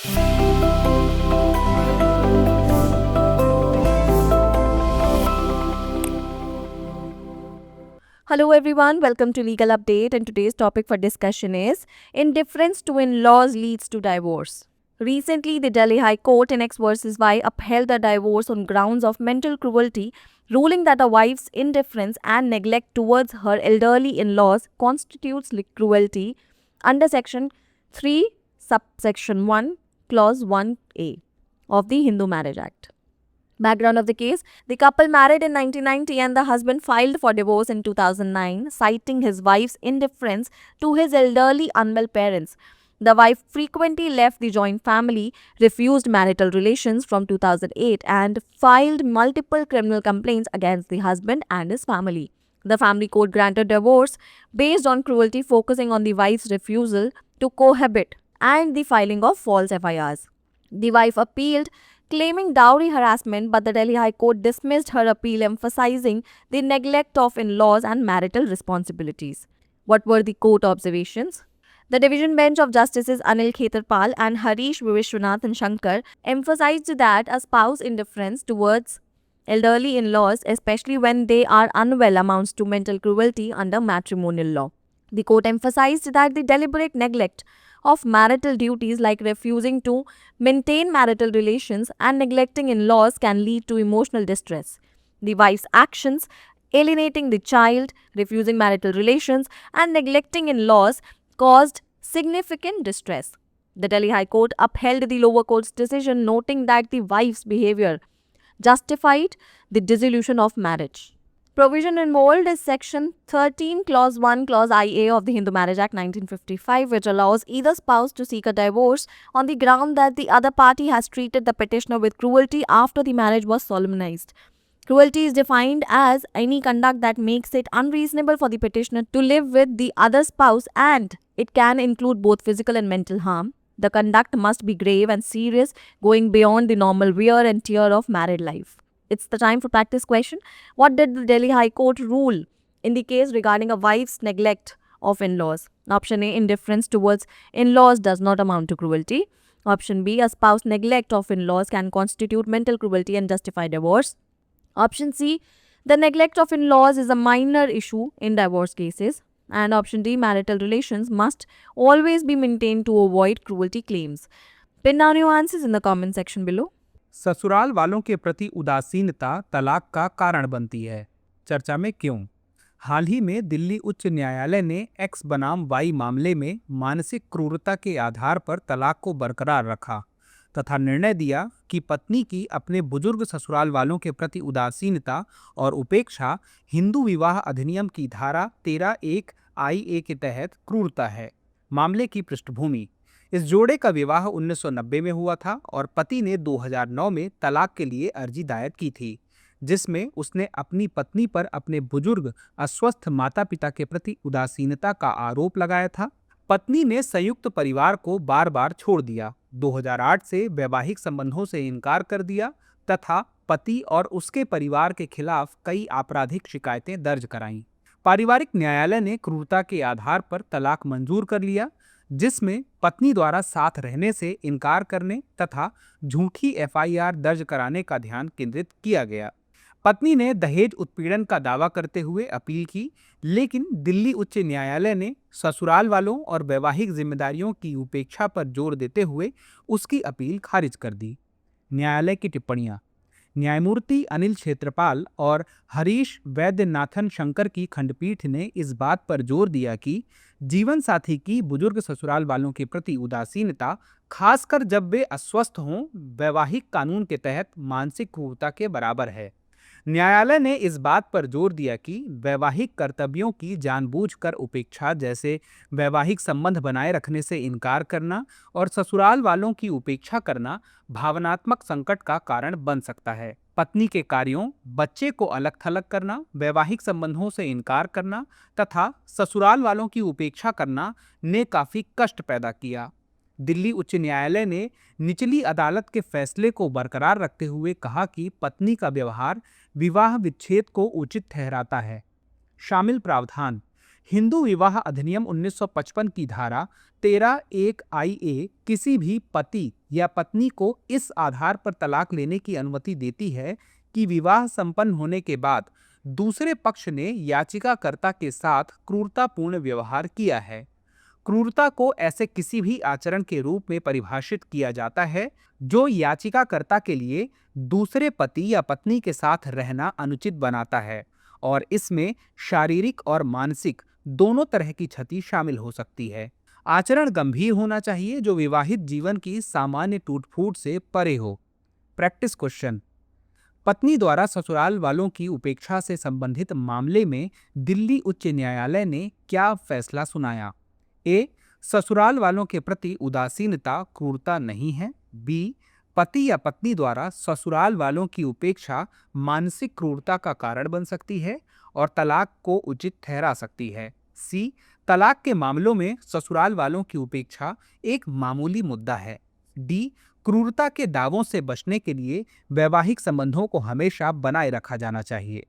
Hello everyone, welcome to Legal Update, and today's topic for discussion is Indifference to in-laws leads to divorce. Recently, the Delhi High Court in X versus Y upheld the divorce on grounds of mental cruelty, ruling that a wife's indifference and neglect towards her elderly in-laws constitutes cruelty under Section 3, subsection 1, clause 1A of the Hindu Marriage Act. Background of the case: the couple married in 1990 and the husband filed for divorce in 2009, citing his wife's indifference to his elderly unwell parents. The wife frequently left the joint family, refused marital relations from 2008, and filed multiple criminal complaints against the husband and his family. The family court granted divorce based on cruelty, focusing on the wife's refusal to cohabit and the filing of false FIRs. The wife appealed, claiming dowry harassment, but the Delhi High Court dismissed her appeal, emphasizing the neglect of in-laws and marital responsibilities. What were the court observations? The division bench of Justices Anil Khetarpal and Harish Vishwanathan Shankar emphasized that a spouse's indifference towards elderly in-laws, especially when they are unwell, amounts to mental cruelty under matrimonial law. The court emphasized that the deliberate neglect of marital duties, like refusing to maintain marital relations and neglecting in-laws, can lead to emotional distress. The wife's actions, alienating the child, refusing marital relations, and neglecting in-laws, caused significant distress. The Delhi High Court upheld the lower court's decision, noting that the wife's behavior justified the dissolution of marriage. Provision involved is Section 13, Clause 1, Clause IA of the Hindu Marriage Act 1955, which allows either spouse to seek a divorce on the ground that the other party has treated the petitioner with cruelty after the marriage was solemnized. Cruelty is defined as any conduct that makes it unreasonable for the petitioner to live with the other spouse, and it can include both physical and mental harm. The conduct must be grave and serious, going beyond the normal wear and tear of married life. It's the time for practice question. What did the Delhi High Court rule in the case regarding a wife's neglect of in-laws? Option A, indifference towards in-laws does not amount to cruelty. Option B, a spouse neglect of in-laws can constitute mental cruelty and justify divorce. Option C, the neglect of in-laws is a minor issue in divorce cases. And option D, marital relations must always be maintained to avoid cruelty claims. Pin down your answers in the comment section below. ससुराल वालों के प्रति उदासीनता तलाक का कारण बनती है। चर्चा में क्यों? हाल ही में दिल्ली उच्च न्यायालय ने एक्स बनाम वाई मामले में मानसिक क्रूरता के आधार पर तलाक को बरकरार रखा तथा निर्णय दिया कि पत्नी की अपने बुजुर्ग ससुराल वालों के प्रति उदासीनता और उपेक्षा हिंदू विवाह अधिनियम की धारा 13(1) IA के तहत क्रूरता है। मामले की पृष्ठभूमि: इस जोड़े का विवाह 1990 में हुआ था और पति ने 2009 में तलाक के लिए अर्जी दायर की थी, जिसमें उसने अपनी पत्नी पर अपने बुजुर्ग अस्वस्थ माता पिता के प्रति उदासीनता का आरोप लगाया था। पत्नी ने संयुक्त परिवार को बार बार छोड़ दिया, 2008 से वैवाहिक संबंधों से इनकार कर दिया तथा पति और उसके परिवार के खिलाफ कई आपराधिक शिकायतें दर्ज कराईं। पारिवारिक न्यायालय ने क्रूरता के आधार पर तलाक मंजूर कर लिया, जिसमें पत्नी द्वारा साथ रहने से इनकार करने तथा झूठी FIR दर्ज कराने का ध्यान केंद्रित किया गया। पत्नी ने दहेज उत्पीड़न का दावा करते हुए अपील की, लेकिन दिल्ली उच्च न्यायालय ने ससुराल वालों और वैवाहिक जिम्मेदारियों की उपेक्षा पर जोर देते हुए उसकी अपील खारिज कर दी। न्यायालय की टिप्पणियां: न्यायमूर्ति अनिल क्षेत्रपाल और हरीश वैद्यनाथन शंकर की खंडपीठ ने इस बात पर जोर दिया कि जीवन साथी की बुजुर्ग ससुराल वालों के प्रति उदासीनता, खासकर जब वे अस्वस्थ हों, वैवाहिक कानून के तहत मानसिक क्रूरता के बराबर है। न्यायालय ने इस बात पर जोर दिया कि वैवाहिक कर्तव्यों की जानबूझकर उपेक्षा, जैसे वैवाहिक संबंध बनाए रखने से इनकार करना और ससुराल वालों की उपेक्षा करना, भावनात्मक संकट का कारण बन सकता है। पत्नी के कार्यों, बच्चे को अलग थलग करना, वैवाहिक संबंधों से इनकार करना तथा ससुराल वालों की उपेक्षा करना ने काफी कष्ट पैदा किया। दिल्ली उच्च न्यायालय ने निचली अदालत के फैसले को बरकरार रखते हुए कहा कि पत्नी का व्यवहार विवाह विच्छेद को उचित ठहराता है। शामिल प्रावधान: हिंदू विवाह अधिनियम 1955 की धारा 13(1) किसी भी पति या पत्नी को इस आधार पर तलाक लेने की अनुमति देती है कि विवाह संपन्न होने के बाद दूसरे पक्ष ने याचिकाकर्ता के साथ क्रूरतापूर्ण व्यवहार किया है। क्रूरता को ऐसे किसी भी आचरण के रूप में परिभाषित किया जाता है जो याचिकाकर्ता के लिए दूसरे पति या पत्नी के साथ रहना अनुचित बनाता है, और इसमें शारीरिक और मानसिक दोनों तरह की क्षति शामिल हो सकती है। आचरण गंभीर होना चाहिए जो विवाहित जीवन की सामान्य टूट-फूट से परे हो। Practice question. पत्नी द्वारा ससुराल वालों की उपेक्षा से संबंधित मामले में दिल्ली उच्च न्यायालय ने क्या फैसला सुनाया? ए. ससुराल वालों के प्रति उदासीनता क्रूरता नहीं है। बी. पति या पत्नी द्वारा ससुराल वालों की उपेक्षा मानसिक क्रूरता का कारण बन सकती है और तलाक को उचित ठहरा सकती है। सी. तलाक के मामलों में ससुराल वालों की उपेक्षा एक मामूली मुद्दा है। डी. क्रूरता के दावों से बचने के लिए वैवाहिक संबंधों को हमेशा बनाए रखा जाना चाहिए।